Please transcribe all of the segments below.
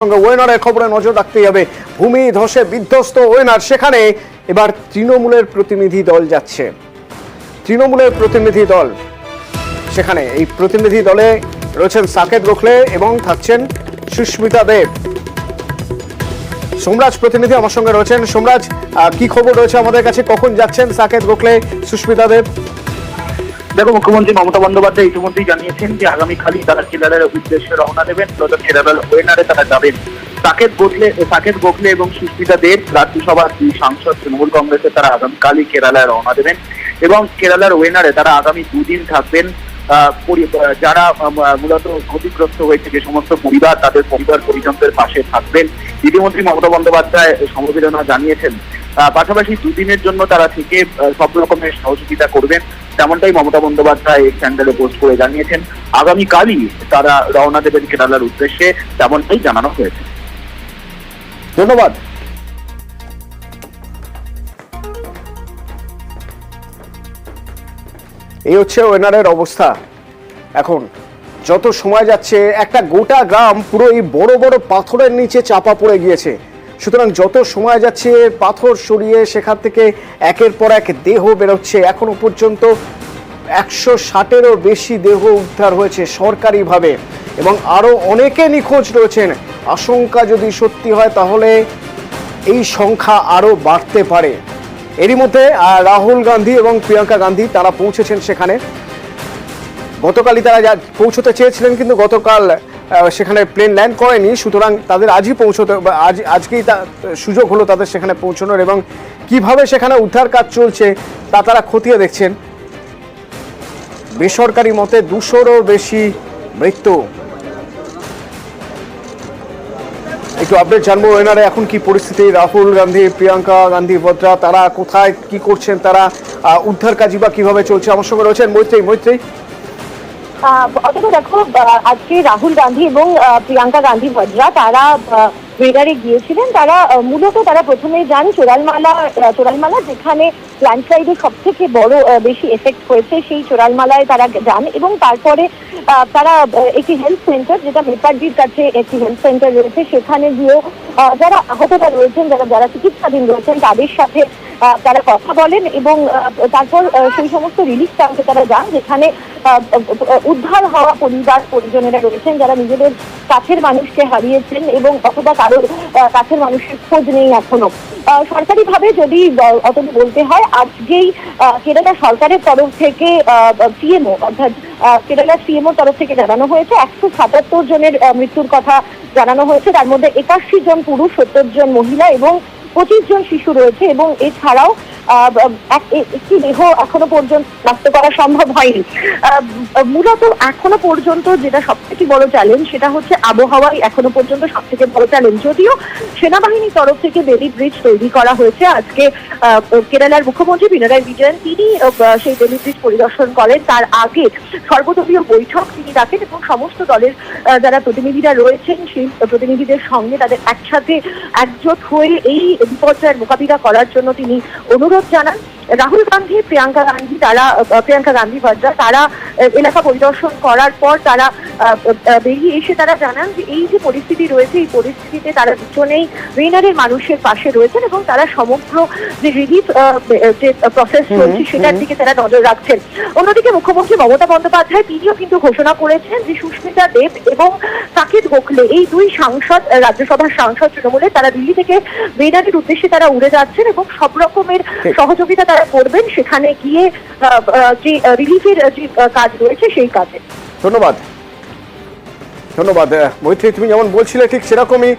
ওয়েনারের খবরে নজর রাখতেই হবে। ভূমি ধসে বিধ্বস্ত ওয়েনার, সেখানে এবার তৃণমূলের প্রতিনিধি দল যাচ্ছে। তৃণমূলের প্রতিনিধি দল সেখানে, এই প্রতিনিধি দলে রয়েছেন সাকেত গোখলে এবং থাকছেন সুস্মিতা দেব। সোমরাজ প্রতিনিধি আমার সঙ্গে রয়েছেন। সোমরাজ, কি খবর রয়েছে আমাদের কাছে? কখন যাচ্ছেন সাকেত গোখলে, সুস্মিতা দেব? দেখো, মুখ্যমন্ত্রী মমতা বন্দ্যোপাধ্যায় ইতিমধ্যেই জানিয়েছেন যে আগামীকালই তারা কেরালার উদ্দেশ্যে রওনা দেবেন। কেরালার ওয়েনারে তারা যাবেন। সাকেত গোখলে এবং সুস্মিতা দেব রাজ্যসভার দুই সাংসদ তৃণমূল কংগ্রেসের, তারা আগামীকালই কেরালায় রওনা দেবেন এবং কেরালার ওয়েনারে তারা আগামী দুদিন থাকবেন। যারা মূলত ক্ষতিগ্রস্ত হয়েছে যে সমস্ত পরিবার, তাদের পরিবার পরিজনদের পাশে থাকবেন। ইতিমধ্যে মমতা বন্দ্যোপাধ্যায় সমবেদনা জানিয়েছেন। পাশাপাশি দুদিনের জন্য তারা থেকে সব রকমের সহযোগিতা করবেন, তেমনটাই মমতা বন্দ্যোপাধ্যায় এক স্যান্ডেলে পোস্ট করে জানিয়েছেন। আগামীকালই তারা রওনা দেবেন কেরালার উদ্দেশ্যে, তেমনটাই জানানো হয়েছে। ধন্যবাদ। এই হচ্ছে ওয়েনারের অবস্থা। এখন যত সময় যাচ্ছে একটা গোটা গ্রাম পুরো এই বড় বড় পাথরের নিচে চাপা পড়ে গিয়েছে। সুতরাং যত সময় যাচ্ছে পাথর সরিয়ে সেখান থেকে একের পর এক দেহ বেরোচ্ছে। এখনো পর্যন্ত 160-এরও বেশি দেহ উদ্ধার হয়েছে সরকারিভাবে এবং আরো অনেকে নিখোঁজ রয়েছেন। আশঙ্কা যদি সত্যি হয় তাহলে এই সংখ্যা আরো বাড়তে পারে। এরই মধ্যে রাহুল গান্ধী এবং প্রিয়াঙ্কা গান্ধী তারা পৌঁছেছেন সেখানে। গতকালই তারা পৌঁছতে চেয়েছিলেন, কিন্তু গতকাল সেখানে প্লেন ল্যান্ড করেনি। সুতরাং তাদের আজই আজকেই সুযোগ হলো তাদের সেখানে পৌঁছানোর, এবং কিভাবে সেখানে উদ্ধার কাজ চলছে তা তারা খতিয়ে দেখছেন। বেসরকারি মতে 200-রও বেশি মৃত্যু। একটু আপডেট জানবো ওয়েনারে এখন কি পরিস্থিতি। রাহুল গান্ধী, প্রিয়াঙ্কা গান্ধী ভদ্রা, তারা কোথায়, কি করছেন, তারা উদ্ধার কাজই বা কিভাবে চলছে? আমার সঙ্গে রয়েছেন মৈত্রী। দেখো, আজকে রাহুল গান্ধী এবং প্রিয়াঙ্কা গান্ধী ভদ্রা তারা ওয়েনারে গিয়েছিলেন। তারা মূলত প্রথমে যান চোরালমালা, যেখানে ল্যান্ডস্লাইডের সব থেকে বড় বেশি এফেক্ট হয়েছে, সেই চোরালমালায় তারা যান এবং তারপরে তারা একটি হেলথ সেন্টার, যেটা মেপারডির কাছে একটি হেলথ সেন্টার রয়েছে, সেখানে গিয়েও যারা আহতরা রয়েছেন, যারা চিকিৎসাধীন রয়েছেন, তাদের সাথে তারা কথা বলেন এবং তারপর সেই সমস্ত রিলিফ ক্যাম্পে তারা যান, যেখানে উদ্ধার হওয়া পরিবার পরিজনেরা রয়েছেন, যারা নিজেদের কাছের মানুষকে হারিয়েছেন এবং অথবা কারোর কাছের মানুষের খোঁজ নেই এখনো। সরকারিভাবে যদি অতটা বলতে হয়, আজকেই কেরালা সরকারের তরফ থেকে সিএমও, অর্থাৎ কেরালার সিএমওর তরফ থেকে জানানো হয়েছে 177 জনের মৃত্যুর কথা জানানো হয়েছে। তার মধ্যে 81 জন পুরুষ, 70 জন মহিলা এবং 25 জন শিশু রয়েছে এবং এছাড়াও একটি দেহ এখনো পর্যন্ত শনাক্ত করা সম্ভব হয়নি। মূলত এখনো পর্যন্ত যেটা সব থেকে বড় চ্যালেঞ্জ, সেটা হচ্ছে আবহাওয়াই এখনো পর্যন্ত সব থেকে বড় চ্যালেঞ্জ। যদিও সেনাবাহিনীর তরফ থেকে বেলি ব্রিজ তৈরি করা হয়েছে। আজকে কেরালার মুখ্যমন্ত্রী পিনারাই বিজয়ন তিনি সেই বেলি ব্রিজ পরিদর্শন করেন। তার আগে সর্বদলীয় বৈঠক তিনি ডাকেন এবং সমস্ত দলের যারা প্রতিনিধিরা রয়েছেন সেই প্রতিনিধিদের সঙ্গে তাদের একসাথে একজোট হয়ে এই বিপর্যয়ের মোকাবিলা করার জন্য তিনি অনুরোধ জানান। রাহুল গান্ধী, প্রিয়াঙ্কা গান্ধী ভদ্রা তারা এলাকা পরিদর্শন করার পর তারা বেরিয়ে এসে তারা জানান যে এই যে পরিস্থিতি রয়েছে, এই পরিস্থিতিতে তারা দুজনেই ওয়েনারের মানুষের পাশে রয়েছেন এবং তারা সমগ্র যে রিলিফ যে প্রসেস চলছে সেটার দিকে তারা নজর রাখছেন। অন্যদিকে মুখ্যমন্ত্রী মমতা বন্দ্যোপাধ্যায় তিনিও কিন্তু ঘোষণা করেছেন যে সুস্মিতা দেব এবং সাকেত গোখলে, এই দুই সাংসদ, রাজ্যসভার সাংসদ তৃণমূলের, তারা দিল্লি থেকে ওয়েনারের উদ্দেশ্যে তারা উড়ে যাচ্ছেন এবং সব রকমের সহযোগিতা তারা করবেন সেখানে গিয়ে যে রিলিফের যে কাজ রয়েছে সেই কাজে। ধন্যবাদ মৈত্রী। তুমি যেমন বলছিলে ঠিক সেরকমই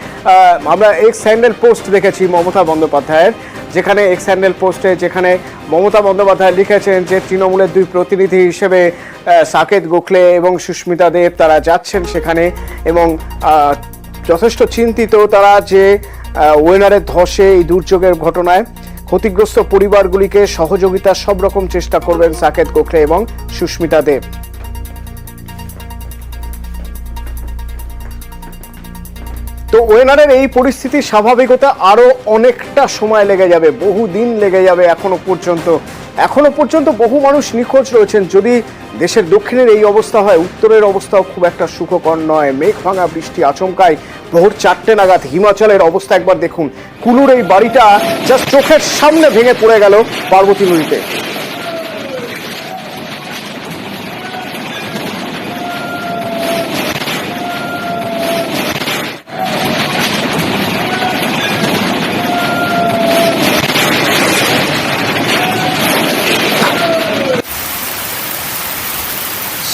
আমরা এক্স হ্যান্ডেল পোস্ট দেখেছি মমতা বন্দ্যোপাধ্যায়ের, যেখানে এক্স হ্যান্ডেল পোস্টে যেখানে মমতা বন্দ্যোপাধ্যায় লিখেছেন যে তৃণমূলের দুই প্রতিনিধি হিসেবে সাকেত গোখলে এবং সুস্মিতা দেব তারা যাচ্ছেন সেখানে এবং যথেষ্ট চিন্তিত তারা যে ওয়েনারের ধসে এই দুর্যোগের ঘটনায় ক্ষতিগ্রস্ত পরিবারগুলিকে সহযোগিতার সব রকম চেষ্টা করবেন সাকেত গোখলে এবং সুস্মিতা দেব। তো ওয়েনারের এই পরিস্থিতি স্বাভাবিকতা আরো অনেকটা সময় লেগে যাবে, বহুদিন লেগে যাবে এখনো পর্যন্ত এখনো পর্যন্ত বহু মানুষ নিখোঁজ রয়েছেন। যদি দেশের দক্ষিণের এই অবস্থা হয়, উত্তরের অবস্থাও খুব একটা সুখকর নয়। মেঘ ভাঙা বৃষ্টি আচমকায় ভোর 4টে নাগাদ হিমাচলের অবস্থা একবার দেখুন। কুলুর এই বাড়িটা জাস্ট চোখের সামনে ভেঙে পড়ে গেল পার্বতী নদীতে।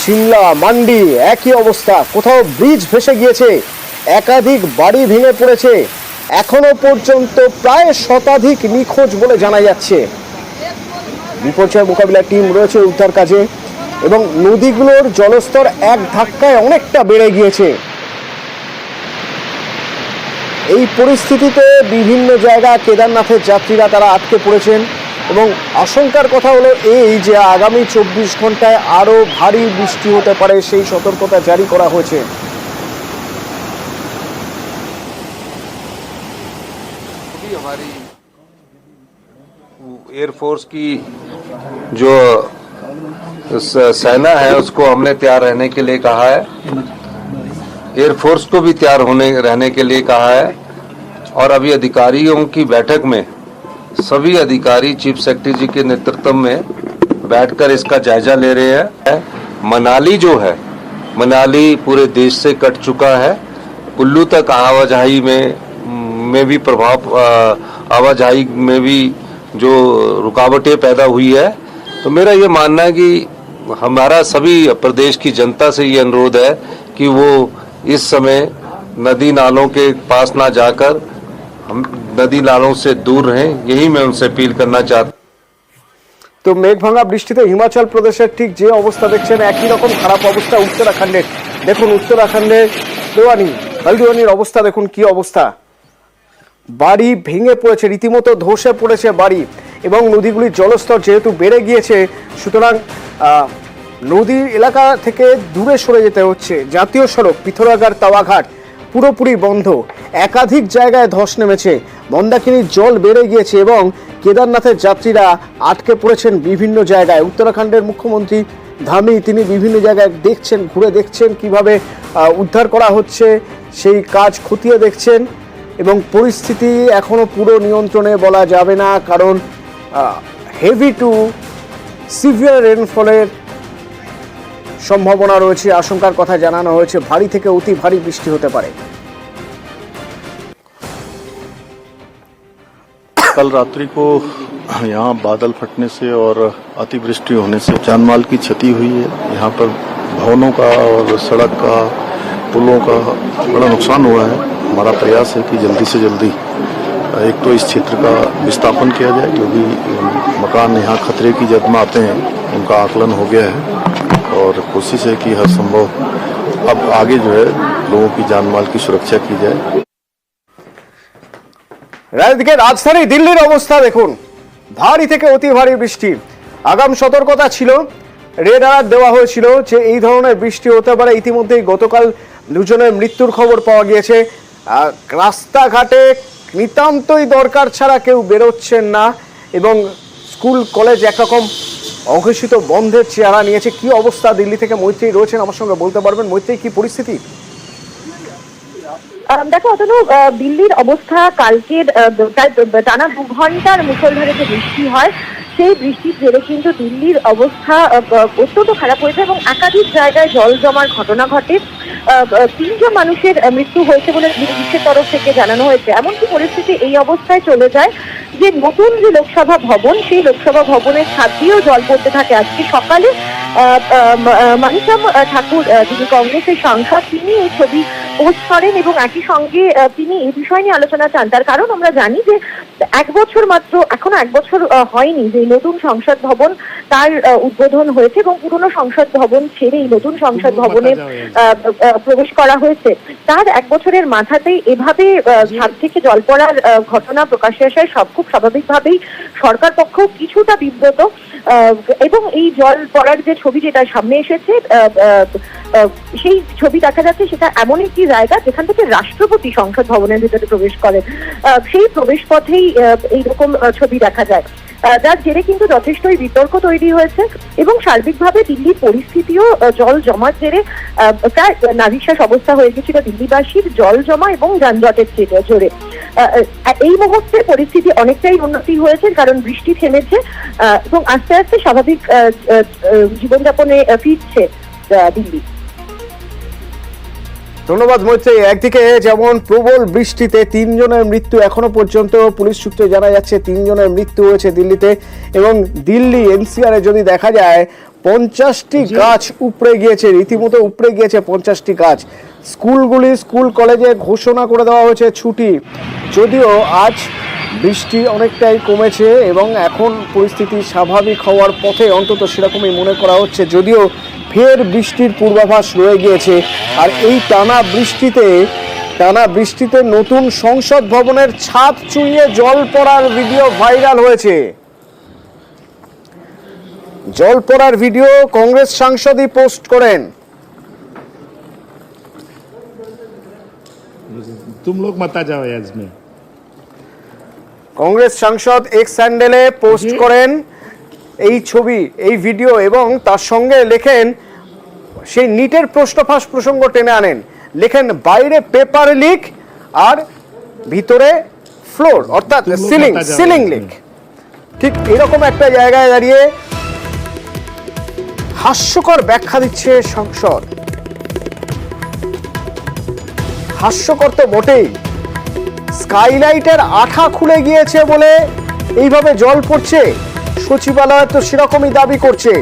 সিমলা, মান্ডি একই অবস্থা, কোথাও ব্রিজ ভেসে গিয়েছে, একাধিক বাড়ি ভেঙে পড়েছে। এখনো পর্যন্ত প্রায় শতাধিক নিখোঁজ বলে জানা যাচ্ছে। বিপর্যয় মোকাবিলার টিম রয়েছে উদ্ধার কাজে এবং নদীগুলোর জলস্তর এক ধাক্কায় অনেকটা বেড়ে গিয়েছে। এই পরিস্থিতিতে বিভিন্ন জায়গায় কেদারনাথের যাত্রীরা তারা আটকে পড়েছেন এবং আশঙ্কার কথা হলো এই যে আগামী 24 ঘন্টায় আরো ভারী বৃষ্টি হতে পারে, সেই সতর্কতা জারি করা হয়েছে। हमारी एयरफोर्स की जो सेना है उसको हमने तैयार रहने के लिए कहा है, एयरफोर्स को भी तैयार रहने के लिए कहा है। और अभी अधिकारियों की बैठक में सभी अधिकारी चीफ सेक्रेटरी जी के नेतृत्व में बैठकर इसका जायजा ले रहे हैं। मनाली जो है, मनाली पूरे देश से कट चुका है। कुल्लू तक आवाजाही में भी प्रभाव, आवाजाही में भी जो रुकावटें पैदा हुई है। तो मेरा ये मानना है कि हमारा सभी प्रदेश की जनता से ये अनुरोध है कि वो इस समय नदी नालों के पास ना जाकर हम नदी नालों से दूर रहें, यही मैं उनसे अपील करना चाहता हूँ। তো মেঘ ভাঙা বৃষ্টিতে হিমাচল প্রদেশের ঠিক যে অবস্থা দেখছেন একই রকম খারাপ অবস্থা উত্তরাখণ্ডের। দেখুন উত্তরাখণ্ডের হলদিওয়ানির অবস্থা দেখুন কি অবস্থা, বাড়ি ভেঙে পড়েছে, রীতিমতো ধসে পড়েছে বাড়ি এবং নদীগুলির জলস্তর যেহেতু বেড়ে গিয়েছে সুতরাং নদী এলাকা থেকে দূরে সরে যেতে হচ্ছে। জাতীয় সড়ক পিথোরাগড় তাওয়াঘাট পুরোপুরি বন্ধ, একাধিক জায়গায় ধস নেমেছে, মন্দাকিনীর জল বেড়ে গিয়েছে এবং কেদারনাথের যাত্রীরা আটকে পড়েছেন বিভিন্ন জায়গায়। উত্তরাখণ্ডের মুখ্যমন্ত্রী ধামি তিনি বিভিন্ন জায়গায় দেখছেন, ঘুরে দেখছেন কিভাবে উদ্ধার করা হচ্ছে, সেই কাজ খতিয়ে দেখছেন এবং পরিস্থিতি এখনো পুরো নিয়ন্ত্রণে বলা যাবে না, কারণ হেভি টু সিভিয়ার রেনফলের সম্ভাবনা রয়েছে। আশঙ্কার কথা জানানো হয়েছে, ভারী থেকে অতি ভারী বৃষ্টি হতে পারে। कल रात्रि को यहाँ बादल फटने से और अतिवृष्टि होने से जानमाल की क्षति हुई है। यहाँ पर भवनों का और सड़क का, पुलों का बड़ा नुकसान हुआ है। हमारा प्रयास है कि जल्दी से जल्दी एक तो इस क्षेत्र का विस्थापन किया जाए, जो भी मकान यहाँ खतरे की जद में आते हैं उनका आकलन हो गया है और कोशिश है कि हर संभव अब आगे जो है लोगों की जानमाल की सुरक्षा की जाए। রাজদিকে রাজধানী দিল্লির অবস্থা দেখুন, ভারী থেকে অতি ভারী বৃষ্টি। আগাম সতর্কতা ছিল, রেড অ্যালার্ট দেওয়া হয়েছিল যে এই ধরনের বৃষ্টি হতে পারে। ইতিমধ্যেই গতকাল দুজনের মৃত্যুর খবর পাওয়া গিয়েছে। রাস্তাঘাটে নিতান্তই দরকার ছাড়া কেউ বেরোচ্ছেন না এবং স্কুল কলেজ একরকম অঘোষিত বন্ধের চেহারা নিয়েছে। কি অবস্থা দিল্লি থেকে মৈত্রী রয়েছেন আমার সঙ্গে, বলতে পারবেন মৈত্রী কি পরিস্থিতি? দেখো অতনু, দিল্লির অবস্থা কালকের টানা 2 ঘন্টার মুষলধারে যে বৃষ্টি হয় সেই বৃষ্টির জেরে কিন্তু দিল্লির অবস্থা অত্যন্ত খারাপ হয়েছে এবং একাধিক জায়গায় জল জমার ঘটনা ঘটে। 3 জন মানুষের মৃত্যু হয়েছে বলে পুলিশের তরফ থেকে জানানো হয়েছে। এমনকি পরিস্থিতি এই অবস্থায় চলে যায় যে নতুন যে লোকসভা ভবন, সেই লোকসভা ভবনের ছাদ দিয়েও জল পড়তে থাকে। আজকে সকালে মানিসাম ঠাকুর, যিনি কংগ্রেসের সাংসদ, তিনি এই ছবি পোস্ট করেন এবং একই সঙ্গে তিনি এই বিষয় নিয়ে আলোচনা চান। তার কারণ আমরা জানি যে 1 বছর মাত্র, এখনো 1 বছর হয়নি যে নতুন সংসদ ভবন তার উদ্বোধন হয়েছে এবং পুরনো সংসদ ভবন ছেড়ে এই নতুন সংসদ ভবনে প্রবেশ করা হয়েছে। তার 1 বছরের মাথাতেই এভাবে ছাদ থেকে জল পড়ার ঘটনা প্রকাশ্যে আসায় খুব স্বাভাবিকভাবেই সরকার পক্ষ কিছুটা বিব্রত এবং এই জল পড়ার যে ছবি যেটা সামনে এসেছে সেই ছবি দেখা যাচ্ছে সেটা এমন একটি জায়গা যেখান থেকে রাষ্ট্রপতি সংসদ ভবনের ভিতরে প্রবেশ করেন। সেই প্রবেশ পথেই এইরকম ছবি দেখা যায়, যার জেরে কিন্তু যথেষ্টই বিতর্ক তৈরি হয়েছে এবং সার্বিকভাবে দিল্লির পরিস্থিতিও জল জমার জেরে প্রায় নাভিশ্বাস অবস্থা হয়ে গেছিল দিল্লিবাসীর, জল জমা এবং যানজটের জোরে। এই মুহূর্তে পরিস্থিতি অনেকটাই উন্নতি হয়েছে, কারণ বৃষ্টি থেমেছে এবং আস্তে আস্তে স্বাভাবিক জীবনযাপনে ফিরছে দিল্লি। ধন্যবাদ মৈত্রী। একদিকে যেমন প্রবল বৃষ্টিতে 3 জনের মৃত্যু, এখনো পর্যন্ত পুলিশ সূত্রে জানা যাচ্ছে 3 জনের মৃত্যু হয়েছে দিল্লিতে, এবং দিল্লি এনসিআরে যদি দেখা যায় 50টি গাছ উপড়ে গিয়েছে, রীতিমতো উপড়ে গিয়েছে 50টি গাছ। স্কুল কলেজে ঘোষণা করে দেওয়া হয়েছে ছুটি, যদিও আজ বৃষ্টি অনেকটাই কমেছে এবং এখন পরিস্থিতি স্বাভাবিক হওয়ার পথে, অন্তত সেরকমই মনে করা হচ্ছে, যদিও ফের বৃষ্টির পূর্বাভাস রয়ে গিয়েছে। আর এই টানা বৃষ্টিতে নতুন সংসদ ভবনের ছাদ চুঁইয়ে জল পড়ার ভিডিও ভাইরাল হয়েছে। জল পড়ার ভিডিও কংগ্রেস সাংসদই পোস্ট করেন। तुम लोग मत आ जाओ इसमें। কংগ্রেস সাংসদ এক্স হ্যান্ডেলে পোস্ট করেন এই ছবি, এই ভিডিও, এবং তার সঙ্গে লেখেন, সেই নিটের প্রশ্নফাঁস প্রসঙ্গ টেনে আনেন, লেখেন বাইরে পেপার লিক আর ভিতরে ফ্লোর, অর্থাৎ সিলিং লিক। ঠিক এরকম একটা জায়গায় দাঁড়িয়ে হাস্যকর ব্যাখ্যা দিচ্ছে সংসদ। হাস্যকর তো বটেই, স্কাইলাইটের আঠা খুলে গিয়েছে বলে এইভাবে জল পড়ছে, সচিবালয় তো সেরকমই দাবি করছে।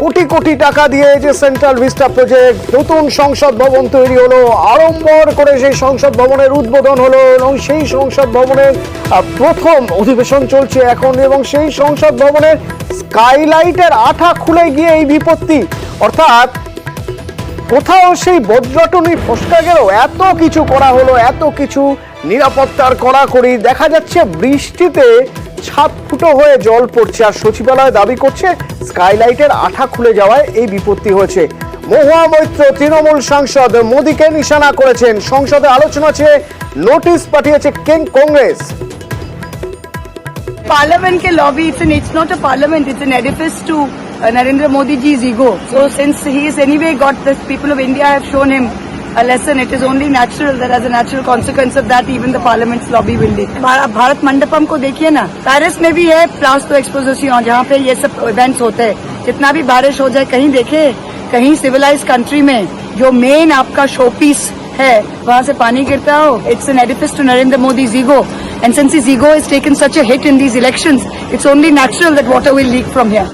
কোটি কোটি টাকা দিয়ে যে সেন্ট্রাল ভিস্টা প্রজেক্ট, নতুন সংসদ ভবন তৈরি হলো, আড়ম্বর করে সেই সংসদ ভবনের উদ্বোধন হলো এবং সেই সংসদ ভবনের প্রথম অধিবেশন চলছে এখন, এবং সেই সংসদ ভবনের স্কাইলাইটের আঠা খুলে গিয়ে এই বিপত্তি। অর্থাৎ কোথাও সেই বজ্রটনি ফসকা গেল, এত কিছু করা হলো, এত কিছু নিরাপত্তার কড়াকড়ি, দেখা যাচ্ছে বৃষ্টিতে ছাদ ফুটো হয়ে জল পড়ছে, আর সচিবালয় দাবি করছে স্কাইলাইটের আঠা খুলে যাওয়ায় এই বিপত্তি হয়েছে। মহুয়া মৈত্র তৃণমূল সাংসদ মোদীকে নিশানা করেছেন, সংসদে আলোচনা চেয়ে নোটিশ পাঠিয়েছে Congress. Parliament ke lobby, it's not a parliament, it's an edifice to Narendra Modi ji's ego. So since he is anyway got this, people of India have shown him a lesson, it is only natural that as a natural consequence of that even the parliament's lobby will leak. Bharat Mandapam को देखिए ना, Paris में भी है प्लास्तो exposition जहाँ पे ये सब इवेंट्स होते हैं। जितना भी बारिश हो जाए, कहीं देखे कहीं सिविलाइज कंट्री में जो मेन आपका शो पीस है वहाँ से पानी गिरता हो, it's an edifice to Narendra Modi's ego. And since his ego has taken such a hit in these elections, it's only natural that water will leak from here.